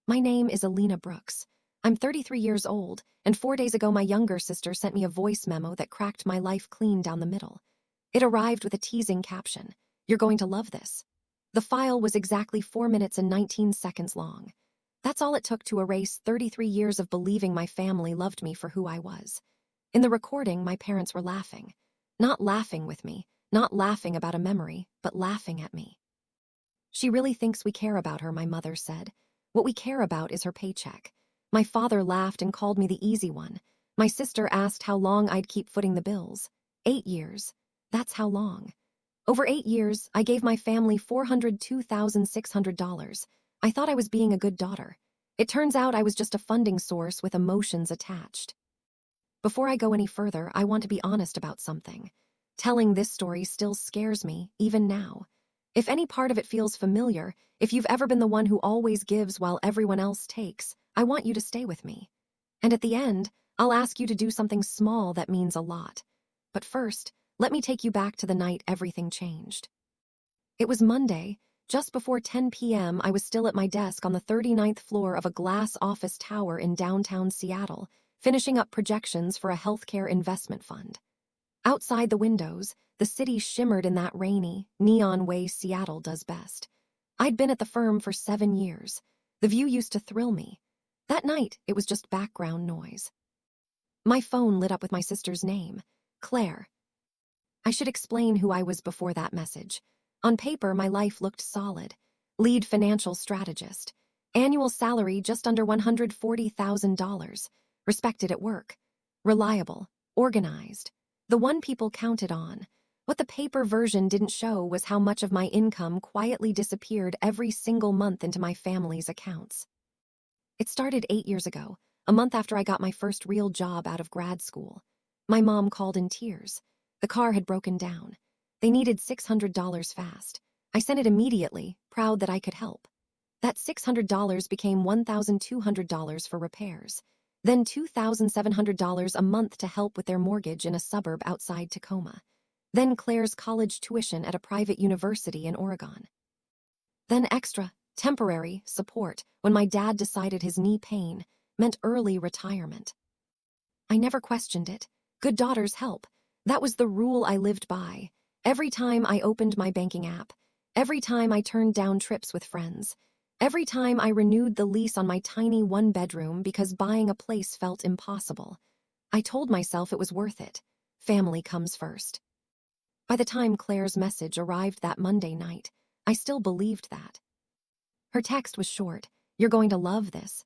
My name is Alina Brooks. I'm 33 years old, and 4 days ago my younger sister sent me a voice memo that cracked my life clean down the middle. It arrived with a teasing caption, "You're going to love this." The file was exactly 4 minutes and 19 seconds long. That's all it took to erase 33 years of believing my family loved me for who I was. In the recording, my parents were laughing. Not laughing with me, not laughing about a memory, but laughing at me. "She really thinks we care about her," my mother said. "What we care about is her paycheck." My father laughed and called me the easy one. My sister asked how long I'd keep footing the bills. 8 years. That's how long. Over 8 years, I gave my family $402,600. I thought I was being a good daughter. It turns out I was just a funding source with emotions attached. Before I go any further, I want to be honest about something. Telling this story still scares me, even now. If any part of it feels familiar, if you've ever been the one who always gives while everyone else takes, I want you to stay with me. And at the end, I'll ask you to do something small that means a lot. But first, let me take you back to the night everything changed. It was Monday. Just before 10 p.m., I was still at my desk on the 39th floor of a glass office tower in downtown Seattle, finishing up projections for a healthcare investment fund. Outside the windows, the city shimmered in that rainy, neon way Seattle does best. I'd been at the firm for 7 years. The view used to thrill me. That night, it was just background noise. My phone lit up with my sister's name, Claire. I should explain who I was before that message. On paper, my life looked solid. Lead financial strategist. Annual salary just under $140,000. Respected at work. Reliable. Organized. The one people counted on. What the paper version didn't show was how much of my income quietly disappeared every single month into my family's accounts. It started 8 years ago, a month after I got my first real job out of grad school. My mom called in tears. The car had broken down. They needed $600 fast. I sent it immediately, proud that I could help. That $600 became $1,200 for repairs, then $2,700 a month to help with their mortgage in a suburb outside Tacoma, then Claire's college tuition at a private university in Oregon. Then extra, temporary support when my dad decided his knee pain meant early retirement. I never questioned it. Good daughters help. That was the rule I lived by. Every time I opened my banking app, every time I turned down trips with friends, every time I renewed the lease on my tiny one-bedroom because buying a place felt impossible, I told myself it was worth it. Family comes first. By the time Claire's message arrived that Monday night, I still believed that. Her text was short, "You're going to love this."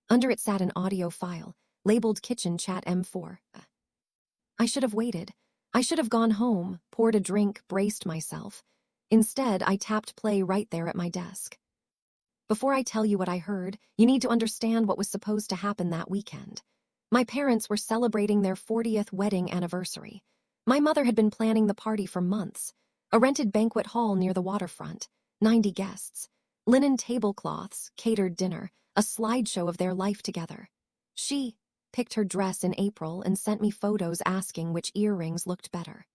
Under it sat an audio file, labeled Kitchen Chat M4. I should have waited. I should have gone home, poured a drink, braced myself. Instead, I tapped play right there at my desk. Before I tell you what I heard, you need to understand what was supposed to happen that weekend. My parents were celebrating their 40th wedding anniversary. My mother had been planning the party for months. A rented banquet hall near the waterfront, 90 guests, linen tablecloths, catered dinner, a slideshow of their life together. She picked her dress in April and sent me photos asking which earrings looked better.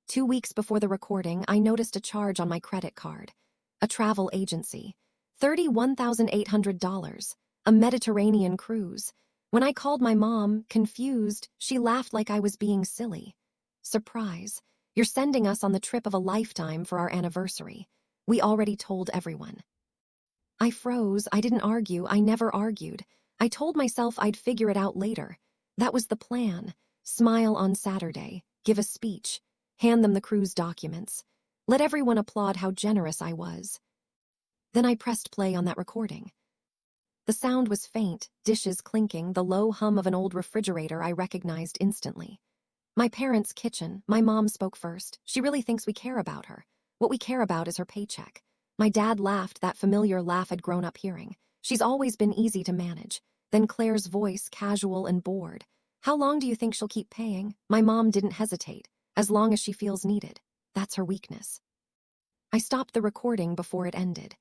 2 weeks before the recording, I noticed a charge on my credit card. A travel agency. $31,800. A Mediterranean cruise. When I called my mom, confused, she laughed like I was being silly. "Surprise. You're sending us on the trip of a lifetime for our anniversary. We already told everyone." I froze. I didn't argue. I never argued. I told myself I'd figure it out later. That was the plan. Smile on Saturday, give a speech, hand them the cruise documents, let everyone applaud how generous I was. Then I pressed play on that recording. The sound was faint, dishes clinking, the low hum of an old refrigerator I recognized instantly. My parents' kitchen. My mom spoke first. "She really thinks we care about her. What we care about is her paycheck." My dad laughed, that familiar laugh I'd grown up hearing. "She's always been easy to manage." Then Claire's voice, casual and bored. "How long do you think she'll keep paying?" My mom didn't hesitate. "As long as she feels needed. That's her weakness." I stopped the recording before it ended.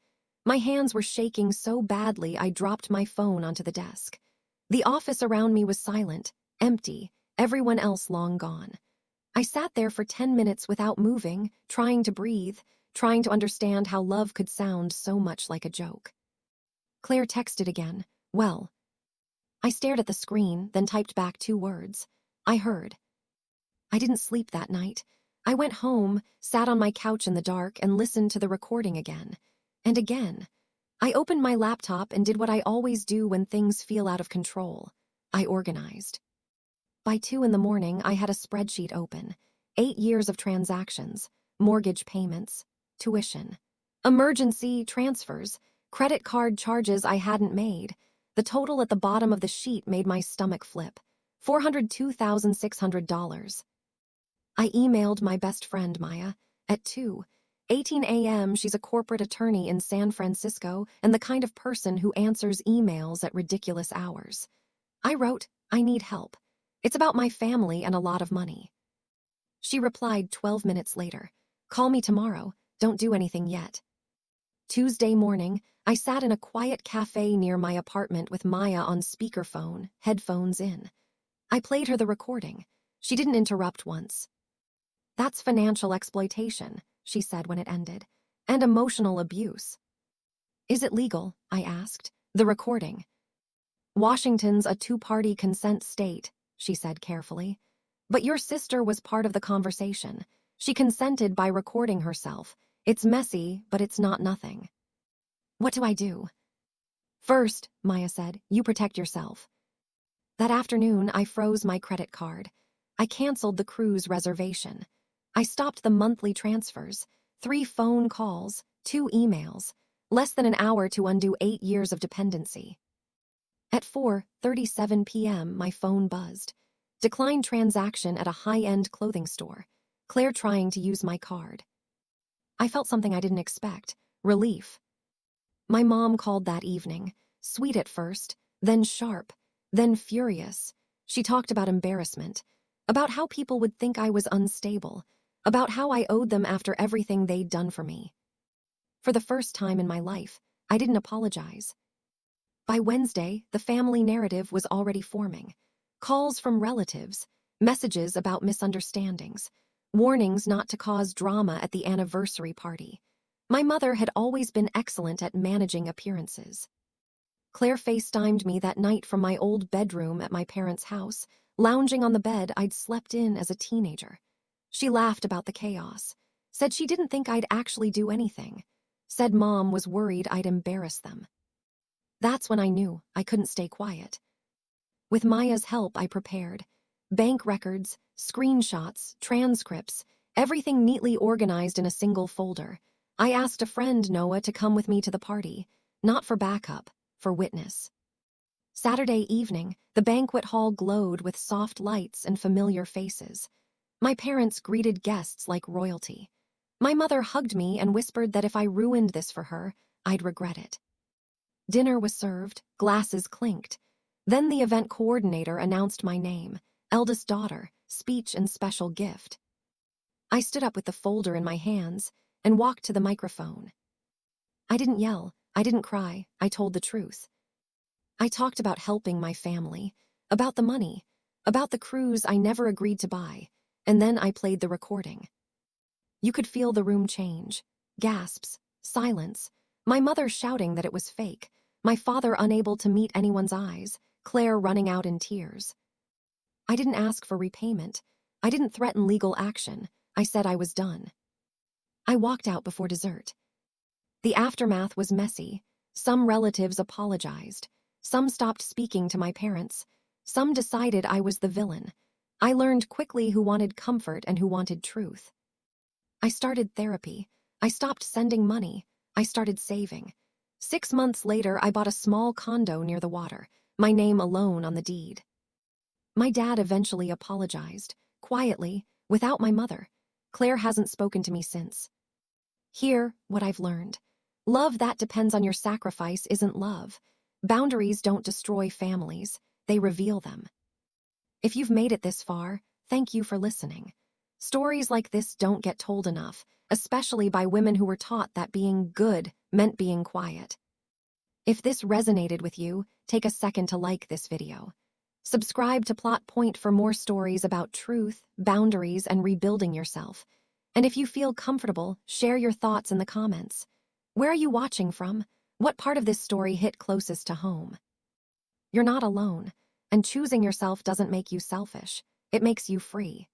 My hands were shaking so badly I dropped my phone onto the desk. The office around me was silent, empty, everyone else long gone. I sat there for 10 minutes without moving, trying to breathe, trying to understand how love could sound so much like a joke. Claire texted again. Well. I stared at the screen, then typed back 2 words. I heard. I didn't sleep that night. I went home, sat on my couch in the dark, and listened to the recording again. And again. I opened my laptop and did what I always do when things feel out of control. I organized. By 2 in the morning, I had a spreadsheet open. 8 years of transactions, mortgage payments, tuition, emergency transfers, credit card charges I hadn't made. The total at the bottom of the sheet made my stomach flip. $402,600. I emailed my best friend, Maya, at 2:18 a.m. She's a corporate attorney in San Francisco and the kind of person who answers emails at ridiculous hours. I wrote, I need help. It's about my family and a lot of money. She replied 12 minutes later. Call me tomorrow. Don't do anything yet. Tuesday morning, I sat in a quiet cafe near my apartment with Maya on speakerphone, headphones in. I played her the recording. She didn't interrupt once. That's financial exploitation, she said when it ended, and emotional abuse. Is it legal? I asked. The recording. Washington's a 2-party consent state, she said carefully. But your sister was part of the conversation. She consented by recording herself. It's messy, but it's not nothing. What do I do? First, Maya said, you protect yourself. That afternoon, I froze my credit card. I canceled the cruise reservation. I stopped the monthly transfers, 3 phone calls, 2 emails, less than an hour to undo 8 years of dependency. At 4:37 p.m., my phone buzzed. Declined transaction at a high-end clothing store. Claire trying to use my card. I felt something I didn't expect. Relief. My mom called that evening, sweet at first, then sharp, then furious. She talked about embarrassment, about how people would think I was unstable, about how I owed them after everything they'd done for me. For the first time in my life, I didn't apologize. By Wednesday, the family narrative was already forming. Calls from relatives, messages about misunderstandings, warnings not to cause drama at the anniversary party. My mother had always been excellent at managing appearances. Claire FaceTimed me that night from my old bedroom at my parents' house, lounging on the bed I'd slept in as a teenager. She laughed about the chaos, said she didn't think I'd actually do anything, said Mom was worried I'd embarrass them. That's when I knew I couldn't stay quiet. With Maya's help, I prepared. Bank records, screenshots, transcripts, everything neatly organized in a single folder. I asked a friend, Noah, to come with me to the party, not for backup, for witness. Saturday evening, the banquet hall glowed with soft lights and familiar faces. My parents greeted guests like royalty. My mother hugged me and whispered that if I ruined this for her, I'd regret it. Dinner was served, glasses clinked. Then the event coordinator announced my name, eldest daughter, speech and special gift. I stood up with the folder in my hands and walked to the microphone. I didn't yell, I didn't cry, I told the truth. I talked about helping my family, about the money, about the cruise I never agreed to buy, and then I played the recording. You could feel the room change. Gasps, silence, my mother shouting that it was fake, my father unable to meet anyone's eyes, Claire running out in tears. I didn't ask for repayment. I didn't threaten legal action. I said I was done. I walked out before dessert. The aftermath was messy. Some relatives apologized. Some stopped speaking to my parents. Some decided I was the villain. I learned quickly who wanted comfort and who wanted truth. I started therapy. I stopped sending money. I started saving. 6 months later, I bought a small condo near the water, my name alone on the deed. My dad eventually apologized, quietly, without my mother. Claire hasn't spoken to me since. Here, what I've learned. Love that depends on your sacrifice isn't love. Boundaries don't destroy families, they reveal them. If you've made it this far, thank you for listening. Stories like this don't get told enough, especially by women who were taught that being good meant being quiet. If this resonated with you, take a second to like this video. Subscribe to Plot Point for more stories about truth, boundaries, and rebuilding yourself. And if you feel comfortable, share your thoughts in the comments. Where are you watching from? What part of this story hit closest to home? You're not alone, and choosing yourself doesn't make you selfish. It makes you free.